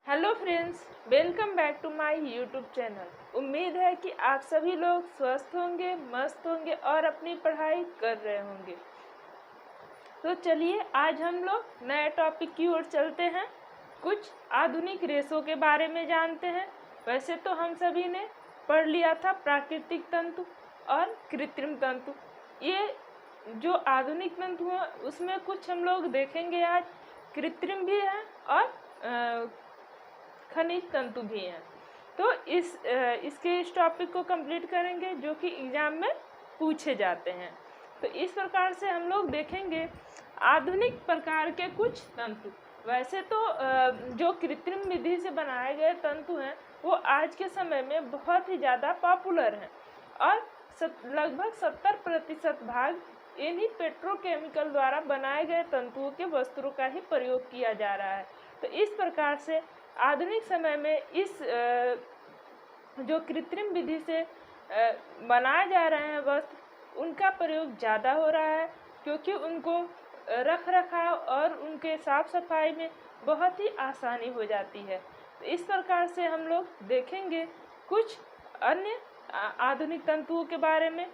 Hello friends, welcome back to my YouTube channel. उम्मीद है कि आप सभी लोग स्वस्थ होंगे, मस्त होंगे और अपनी पढ़ाई कर रहे होंगे। तो चलिए आज हम लोग नए टॉपिक की ओर चलते हैं। कुछ आधुनिक रेसों के बारे में जानते हैं। वैसे तो हम सभी ने पढ़ लिया था प्राकृतिक तंतु और कृत्रिम तंतु। ये जो आधुनिक तंतु है उसमें कुछ हम लोग देखेंगे आज कृत्रिम भी है और खनिज तंतु भी हैं। तो इस टॉपिक को कंप्लीट करेंगे जो कि एग्जाम में पूछे जाते हैं। तो इस प्रकार से हम लोग देखेंगे आधुनिक प्रकार के कुछ तंतु। वैसे तो जो कृत्रिम विधि से बनाए गए तंतु हैं वो आज के समय में बहुत ही ज़्यादा पॉपुलर हैं और लगभग 70% भाग इन्हीं पेट्रोकेमिकल द्वारा बनाए गए तंतुओं के वस्त्रों का ही प्रयोग किया जा रहा है। तो इस प्रकार से आधुनिक समय में इस जो कृत्रिम विधि से बनाए जा रहे हैं वस्त्र उनका प्रयोग ज़्यादा हो रहा है, क्योंकि उनको रख रखाव और उनके साफ सफाई में बहुत ही आसानी हो जाती है। तो इस प्रकार से हम लोग देखेंगे कुछ अन्य आधुनिक तंतुओं के बारे में,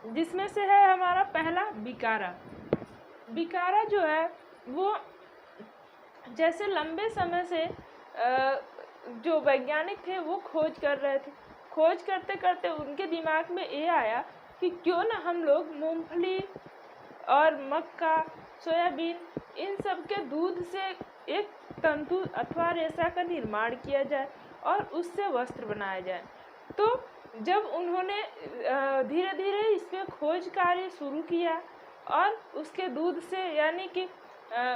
जिसमें से है हमारा पहला बिकारा। बिकारा जो है वो जैसे लंबे समय से जो वैज्ञानिक थे वो खोज कर रहे थे। खोज करते करते उनके दिमाग में ये आया कि क्यों ना हम लोग मूंगफली और मक्का, सोयाबीन इन सब के दूध से एक तंतु अथवा रेशा का निर्माण किया जाए और उससे वस्त्र बनाया जाए। तो जब उन्होंने धीरे धीरे इस पर खोज कार्य शुरू किया और उसके दूध से यानी कि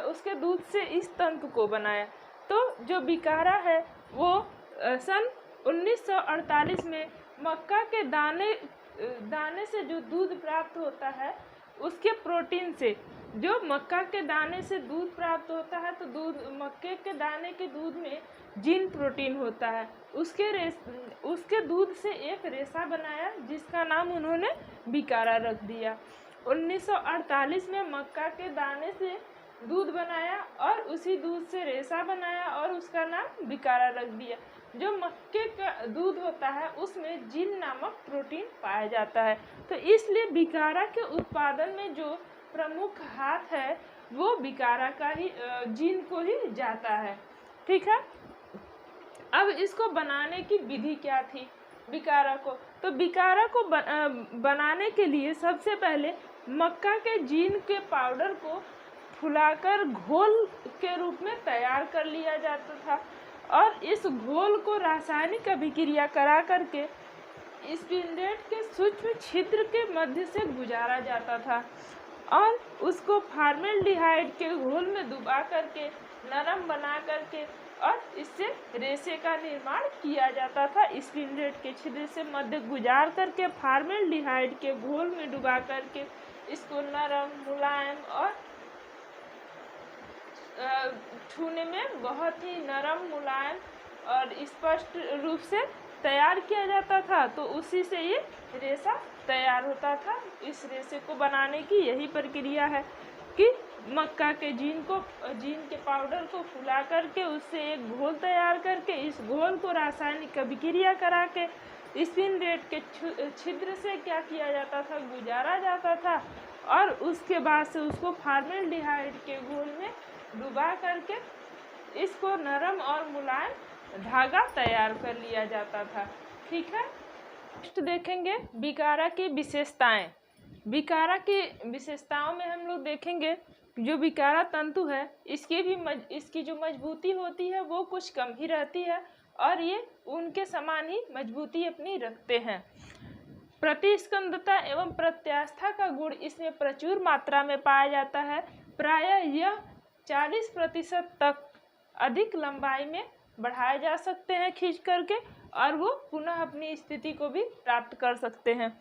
उसके दूध से इस तंतु को बनाया, तो जो बिकारा है वो सन 1948 में मक्का के दाने से जो दूध प्राप्त होता है उसके प्रोटीन से, जो मक्का के दाने से दूध प्राप्त होता है तो मक्के के दाने के दूध में जीन प्रोटीन होता है, उसके दूध से एक रेशा बनाया जिसका नाम उन्होंने बिकारा रख दिया। 1948 में मक्का के दाने से दूध बनाया और उसी दूध से रेशा बनाया और उसका नाम बिकारा रख दिया। जो मक्के का दूध होता है उसमें जीन नामक प्रोटीन पाया जाता है, तो इसलिए बिकारा के उत्पादन में जो प्रमुख हाथ है वो बिकारा का ही जीन को ही जाता है। ठीक है, अब इसको बनाने की विधि क्या थी बिकारा को? तो बिकारा को बनाने के लिए सबसे पहले मक्का के जीन के पाउडर को फुलाकर घोल के रूप में तैयार कर लिया जाता था और इस घोल को रासायनिक अभिक्रिया करा करके स्पिंडेट के सूक्ष्म छिद्र के मध्य से गुजारा जाता था और उसको फॉर्मेल्डिहाइड के घोल में डुबा करके नरम बना करके और इससे रेशे का निर्माण किया जाता था। स्पिंडेट के छिद्र से मध्य गुजार करके फॉर्मेल्डिहाइड के घोल में डुबा करके इसको नरम, मुलायम और छूने में बहुत ही नरम, मुलायम और स्पष्ट रूप से तैयार किया जाता था। तो उसी से ये रेशा तैयार होता था। इस रेशे को बनाने की यही प्रक्रिया है कि मक्का के जीन के पाउडर को फुला करके उससे एक घोल तैयार करके इस घोल को रासायनिक अभिक्रिया करा के स्पिंडेट के छिद्र से क्या किया जाता था, गुजारा जाता था और उसके बाद से उसको फॉर्मेल्डिहाइड के घोल में डुबा करके इसको नरम और मुलायम धागा तैयार कर लिया जाता था। ठीक है, नेक्स्ट देखेंगे बिकारा की विशेषताएं। बिकारा की विशेषताओं में हम लोग देखेंगे जो बिकारा तंतु है इसकी जो मजबूती होती है वो कुछ कम ही रहती है और ये उनके समान ही मजबूती अपनी रखते हैं। प्रतिस्कंदता एवं प्रत्यास्था का गुण इसमें प्रचुर मात्रा में पाया जाता है। प्रायः यह 40% तक अधिक लंबाई में बढ़ाए जा सकते हैं खींच करके और वो पुनः अपनी स्थिति को भी प्राप्त कर सकते हैं।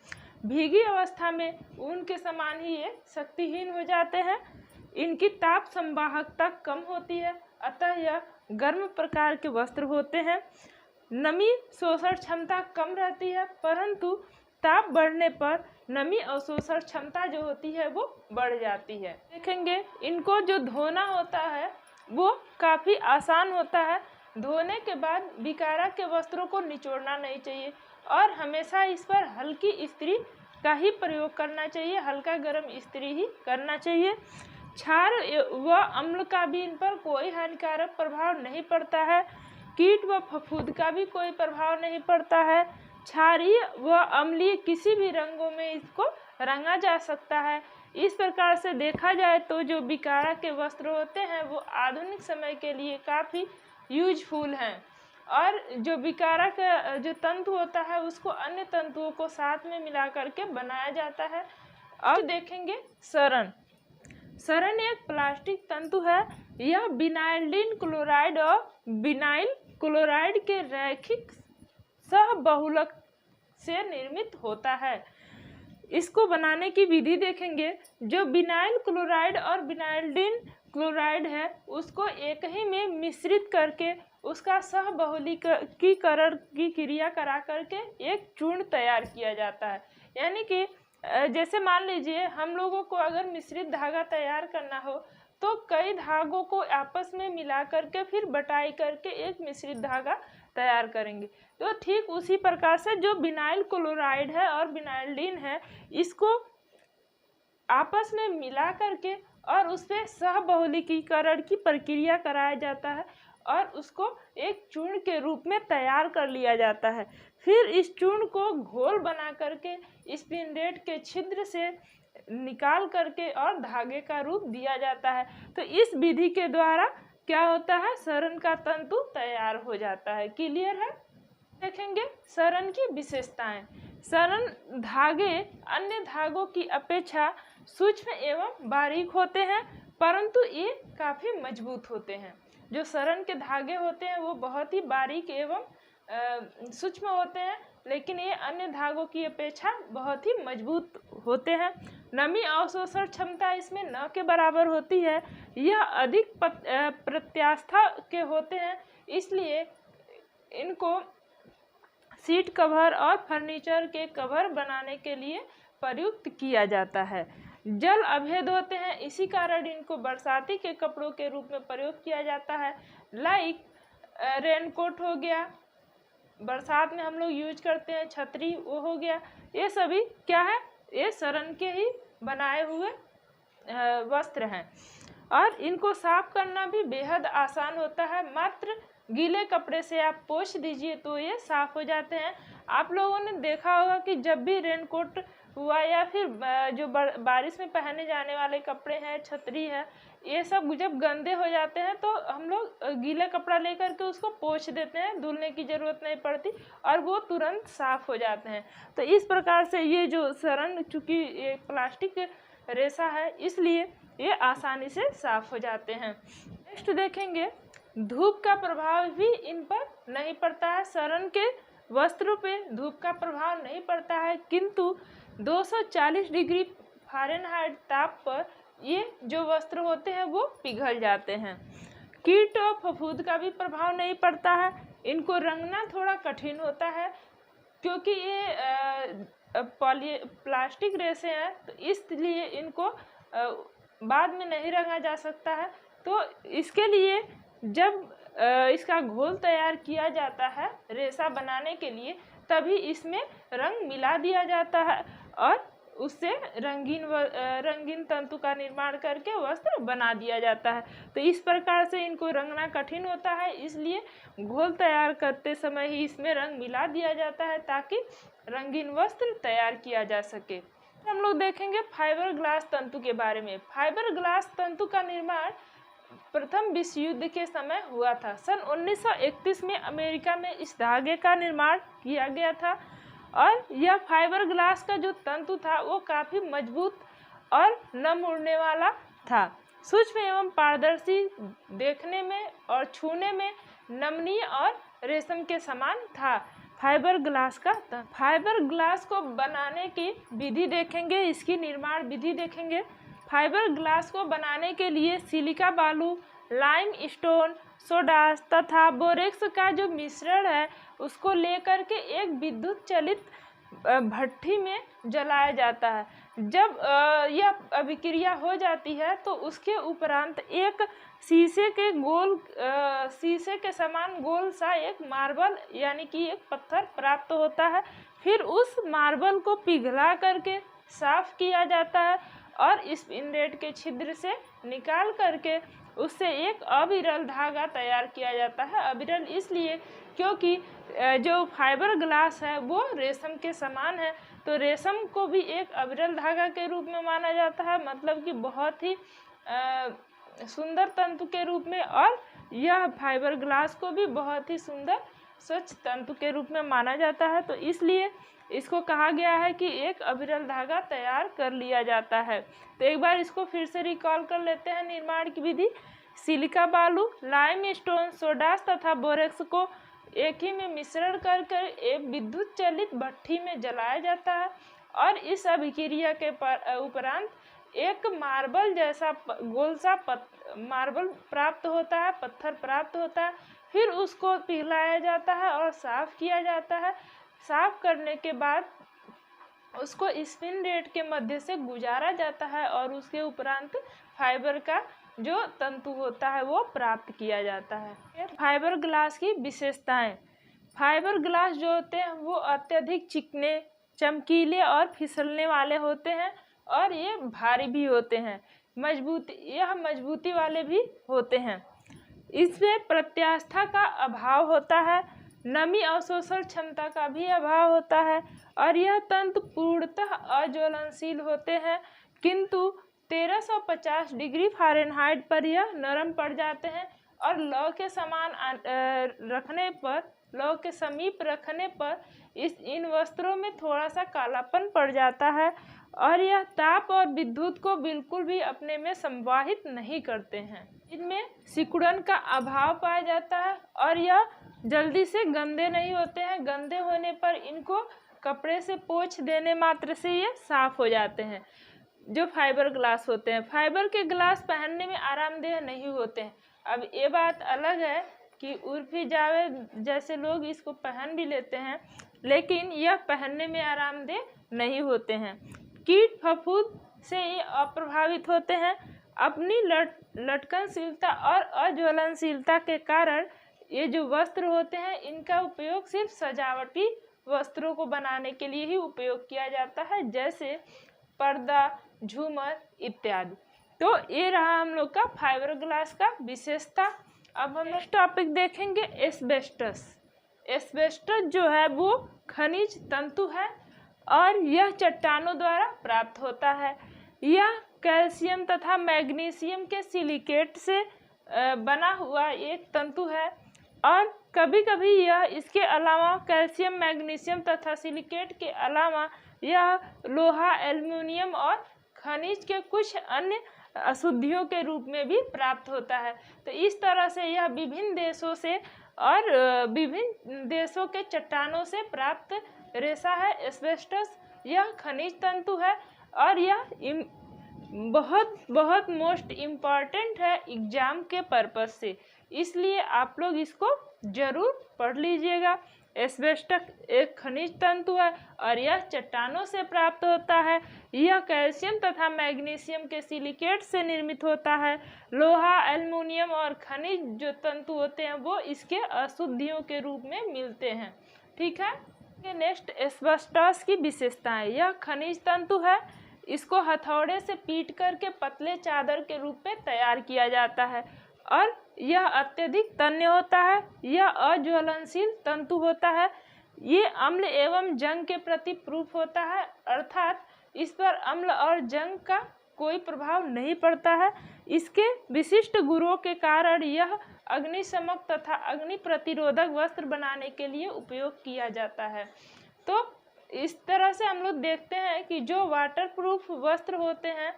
भीगी अवस्था में ऊन के समान ही ये शक्तिहीन हो जाते हैं। इनकी ताप संवाहकता कम होती है, अतः यह गर्म प्रकार के वस्त्र होते हैं। नमी शोषण क्षमता कम रहती है, परंतु ताप बढ़ने पर नमी अवशोषण क्षमता जो होती है वो बढ़ जाती है। देखेंगे इनको जो धोना होता है वो काफ़ी आसान होता है धोने के बाद बिकारा के वस्त्रों को निचोड़ना नहीं चाहिए और हमेशा इस पर हल्की इस्त्री का ही प्रयोग करना चाहिए, हल्का गर्म इस्त्री ही करना चाहिए। क्षार व अम्ल का भी इन पर कोई हानिकारक प्रभाव नहीं पड़ता है। कीट व फफूंद का भी कोई प्रभाव नहीं पड़ता है। क्षारीय व अम्लीय किसी भी रंगों में इसको रंगा जा सकता है। इस प्रकार से देखा जाए तो जो बिकारा के वस्त्र होते हैं वो आधुनिक समय के लिए काफ़ी यूजफुल हैं और जो बिकारा का जो तंतु होता है उसको अन्य तंतुओं को साथ में मिला करके बनाया जाता है। अब देखेंगे सरण। सरण एक प्लास्टिक तंतु है। यह विनाइलिन क्लोराइड और विनाइल क्लोराइड के रैखिक सहबहुलक से निर्मित होता है। इसको बनाने की विधि देखेंगे। जो विनाइल क्लोराइड और विनाइलिन क्लोराइड है उसको एक ही में मिश्रित करके उसका सहबहुलीकरण की क्रिया करा करके एक चूर्ण तैयार किया जाता है। यानी कि जैसे मान लीजिए हम लोगों को अगर मिश्रित धागा तैयार करना हो तो कई धागों को आपस में मिला करके फिर बटाई करके एक मिश्रित धागा तैयार करेंगे। तो ठीक उसी प्रकार से जो विनाइल क्लोराइड है और विनाइलिन है इसको आपस में मिला करके और उससे सहबहुलीकरण की प्रक्रिया कराया जाता है और उसको एक चूर्ण के रूप में तैयार कर लिया जाता है। फिर इस चूर्ण को घोल बना करके स्पिंडलेट के छिद्र से निकाल करके और धागे का रूप दिया जाता है। तो इस विधि के द्वारा क्या होता है, सरण का तंतु तैयार हो जाता है। क्लियर है? देखेंगे सरण की विशेषताएं। सरण धागे अन्य धागों की अपेक्षा सूक्ष्म एवं बारीक होते हैं परंतु ये काफ़ी मजबूत होते हैं। जो सरण के धागे होते हैं वो बहुत ही बारीक एवं सूक्ष्म होते हैं लेकिन ये अन्य धागों की अपेक्षा बहुत ही मजबूत होते हैं। नमी अवशोषण क्षमता इसमें न के बराबर होती है। यह अधिक प्रत्यास्था के होते हैं इसलिए इनको सीट कवर और फर्नीचर के कवर बनाने के लिए प्रयुक्त किया जाता है। जल अभेद होते हैं इसी कारण इनको बरसाती के कपड़ों के रूप में प्रयोग किया जाता है। लाइक रेनकोट हो गया, बरसात में हम लोग यूज करते हैं, छतरी वो हो गया, ये सभी क्या है, ये सरण के ही बनाए हुए वस्त्र हैं और इनको साफ करना भी बेहद आसान होता है। मात्र गीले कपड़े से आप पोंछ दीजिए तो ये साफ हो जाते हैं। आप लोगों ने देखा होगा कि जब भी रेनकोट हुआ या फिर जो बारिश में पहने जाने वाले कपड़े हैं, छतरी है, ये सब जब गंदे हो जाते हैं तो हम लोग गीला कपड़ा लेकर के उसको पोंछ देते हैं, धुलने की ज़रूरत नहीं पड़ती और वो तुरंत साफ हो जाते हैं। तो इस प्रकार से ये जो सरण चूँकि ये प्लास्टिक रेशा है इसलिए ये आसानी से साफ हो जाते हैं। नेक्स्ट देखेंगे, धूप का प्रभाव भी इन पर नहीं पड़ता है। सरण के वस्त्रों पे धूप का प्रभाव नहीं पड़ता है किंतु 240 डिग्री फ़ारेनहाइट ताप पर ये जो वस्त्र होते हैं वो पिघल जाते हैं। कीट और फफूंद का भी प्रभाव नहीं पड़ता है। इनको रंगना थोड़ा कठिन होता है क्योंकि ये प्लास्टिक रेशे हैं तो इसलिए इनको बाद में नहीं रंगा जा सकता है। तो इसके लिए जब इसका घोल तैयार किया जाता है रेशा बनाने के लिए तभी इसमें रंग मिला दिया जाता है और उससे रंगीन तंतु का निर्माण करके वस्त्र बना दिया जाता है। तो इस प्रकार से इनको रंगना कठिन होता है इसलिए घोल तैयार करते समय ही इसमें रंग मिला दिया जाता है ताकि रंगीन वस्त्र तैयार किया जा सके। हम लोग देखेंगे फाइबर ग्लास तंतु के बारे में। फाइबर ग्लास तंतु का निर्माण प्रथम विश्व युद्ध के समय हुआ था। सन 1931 में अमेरिका में इस धागे का निर्माण किया गया था और यह फाइबर ग्लास का जो तंतु था वो काफ़ी मजबूत और न मुड़ने वाला था। सूक्ष्म एवं पारदर्शी, देखने में और छूने में नमनीय और रेशम के समान था। फाइबर ग्लास फाइबर ग्लास को बनाने की विधि देखेंगे, इसकी निर्माण विधि देखेंगे। फाइबर ग्लास को बनाने के लिए सिलिका बालू, लाइम स्टोन, सोडा तथा बोरेक्स का जो मिश्रण है उसको लेकर के एक विद्युत चलित भट्ठी में जलाया जाता है। जब यह अभिक्रिया हो जाती है तो उसके उपरांत एक शीशे के समान गोल सा एक मार्बल यानी कि एक पत्थर प्राप्त होता है। फिर उस मार्बल को पिघला करके साफ किया जाता है और स्पिन रेट के छिद्र से निकाल करके उससे एक अविरल धागा तैयार किया जाता है। अविरल इसलिए क्योंकि जो फाइबर ग्लास है वो रेशम के समान है, तो रेशम को भी एक अविरल धागा के रूप में माना जाता है, मतलब कि बहुत ही सुंदर तंतु के रूप में, और यह फाइबर ग्लास को भी बहुत ही सुंदर स्वच्छ तंतु के रूप में माना जाता है। तो इसलिए इसको कहा गया है कि एक अविरल धागा तैयार कर लिया जाता है। तो एक बार इसको फिर से रिकॉल कर लेते हैं निर्माण की विधि। सिलिका बालू, लाइम स्टोन, सोडास तथा बोरेक्स को एक ही में मिश्रण कर एक विद्युत चलित भट्ठी में जलाया जाता है और इस अभिक्रिया के उपरांत एक मार्बल जैसा गोल सा मार्बल प्राप्त होता है, पत्थर प्राप्त होता है। फिर उसको पिघलाया जाता है और साफ किया जाता है। साफ करने के बाद उसको स्पिन रेट के मध्य से गुजारा जाता है और उसके उपरांत फाइबर का जो तंतु होता है वो प्राप्त किया जाता है। फाइबर ग्लास की विशेषताएं। फाइबर ग्लास जो होते हैं वो अत्यधिक चिकने, चमकीले और फिसलने वाले होते हैं और ये भारी भी होते हैं। मजबूती वाले भी होते हैं। इसमें प्रत्यास्था का अभाव होता है, नमी अवशोषण क्षमता का भी अभाव होता है और यह तंतु पूर्णतः अज्वलनशील होते हैं, किंतु 1350 डिग्री फ़ारेनहाइट पर यह नरम पड़ जाते हैं और लौ के समीप रखने पर इन वस्त्रों में थोड़ा सा कालापन पड़ जाता है और यह ताप और विद्युत को बिल्कुल भी अपने में संवाहित नहीं करते हैं। इनमें सिकुड़न का अभाव पाया जाता है और यह जल्दी से गंदे नहीं होते हैं। गंदे होने पर इनको कपड़े से पोंछ देने मात्र से ये साफ हो जाते हैं। जो फाइबर ग्लास होते हैं, फाइबर के ग्लास पहनने में आरामदेह नहीं होते हैं। अब ये बात अलग है कि उर्फी जावेद जैसे लोग इसको पहन भी लेते हैं, लेकिन यह पहनने में आरामदेह नहीं होते हैं। कीट फफूंद से ये अप्रभावित होते हैं। अपनी लटकनशीलता और अज्वलनशीलता के कारण ये जो वस्त्र होते हैं इनका उपयोग सिर्फ सजावटी वस्त्रों को बनाने के लिए ही उपयोग किया जाता है, जैसे पर्दा, झूमर इत्यादि। तो ये रहा हम लोग का फाइबर ग्लास का विशेषता। अब हम नेक्स्ट टॉपिक देखेंगे एस्बेस्टस। एस्बेस्टस जो है वो खनिज तंतु है और यह चट्टानों द्वारा प्राप्त होता है। यह कैल्शियम तथा मैग्नीशियम के सिलिकेट से बना हुआ एक तंतु है और कभी कभी यह इसके अलावा कैल्शियम, मैग्नीशियम तथा सिलिकेट के अलावा यह लोहा, एल्युमिनियम और खनिज के कुछ अन्य अशुद्धियों के रूप में भी प्राप्त होता है। तो इस तरह से यह विभिन्न देशों से और विभिन्न देशों के चट्टानों से प्राप्त रेशा है एस्बेस्टस। यह खनिज तंतु है और यह बहुत मोस्ट इम्पॉर्टेंट है एग्जाम के पर्पस से, इसलिए आप लोग इसको जरूर पढ़ लीजिएगा। एस्बेस्टस एक खनिज तंतु है और यह चट्टानों से प्राप्त होता है। यह कैल्शियम तथा मैग्नीशियम के सिलिकेट से निर्मित होता है। लोहा, एल्युमिनियम और खनिज जो तंतु होते हैं वो इसके अशुद्धियों के रूप में मिलते हैं। ठीक है। नेक्स्ट एस्बेस्टस की विशेषताएं। यह खनिज तंतु है। इसको हथौड़े से पीट करके पतले चादर के रूप में तैयार किया जाता है और यह अत्यधिक तन्य होता है। यह अज्वलनशील तंतु होता है। ये अम्ल एवं जंग के प्रति प्रूफ होता है, अर्थात इस पर अम्ल और जंग का कोई प्रभाव नहीं पड़ता है। इसके विशिष्ट गुणों के कारण यह अग्निशमक तथा अग्नि प्रतिरोधक वस्त्र बनाने के लिए उपयोग किया जाता है। तो इस तरह से हम लोग देखते हैं कि जो वाटरप्रूफ वस्त्र होते हैं,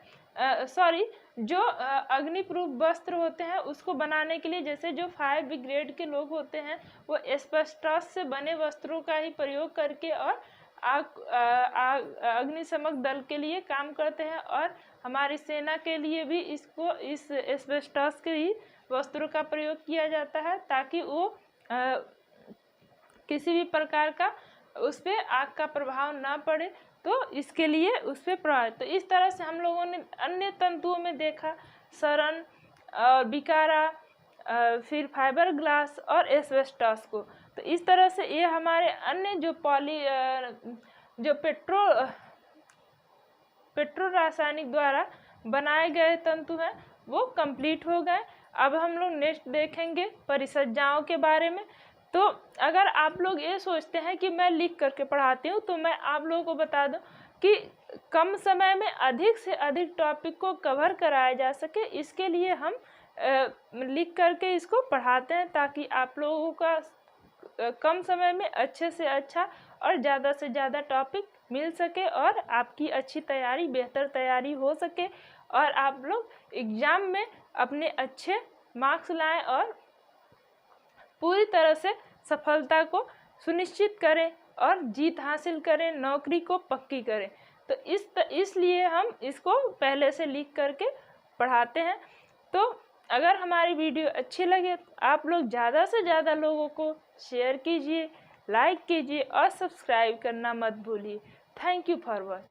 जो अग्निप्रूफ वस्त्र होते हैं उसको बनाने के लिए, जैसे जो 5 ग्रेड के लोग होते हैं वो एस्बेस्टस से बने वस्त्रों का ही प्रयोग करके और अग्निशमक दल के लिए काम करते हैं और हमारी सेना के लिए भी इस एस्बेस्टस के ही वस्त्रों का प्रयोग किया जाता है, ताकि वो किसी भी प्रकार का उस पर आग का प्रभाव ना पड़े। तो इसके लिए उस पर प्रभावित। तो इस तरह से हम लोगों ने अन्य तंतुओं में देखा, सरण और बिकारा, फिर फाइबर ग्लास और एस्बेस्टॉस को। तो इस तरह से ये हमारे अन्य जो पेट्रो रासायनिक द्वारा बनाए गए तंतु हैं वो कंप्लीट हो गए। अब हम लोग नेक्स्ट देखेंगे परिसज्जाओं के बारे में। तो अगर आप लोग ये सोचते हैं कि मैं लिख करके पढ़ाती हूँ, तो मैं आप लोगों को बता दूं कि कम समय में अधिक से अधिक टॉपिक को कवर कराया जा सके, इसके लिए हम लिख करके इसको पढ़ाते हैं, ताकि आप लोगों का कम समय में अच्छे से अच्छा और ज़्यादा से ज़्यादा टॉपिक मिल सके और आपकी अच्छी तैयारी, बेहतर तैयारी हो सके और आप लोग एग्ज़ाम में अपने अच्छे मार्क्स लाएं और पूरी तरह से सफलता को सुनिश्चित करें और जीत हासिल करें, नौकरी को पक्की करें। तो इसलिए हम इसको पहले से लिख करके पढ़ाते हैं। तो अगर हमारी वीडियो अच्छी लगे तो आप लोग ज़्यादा से ज़्यादा लोगों को शेयर कीजिए, लाइक कीजिए और सब्सक्राइब करना मत भूलिए। Thank you for watching.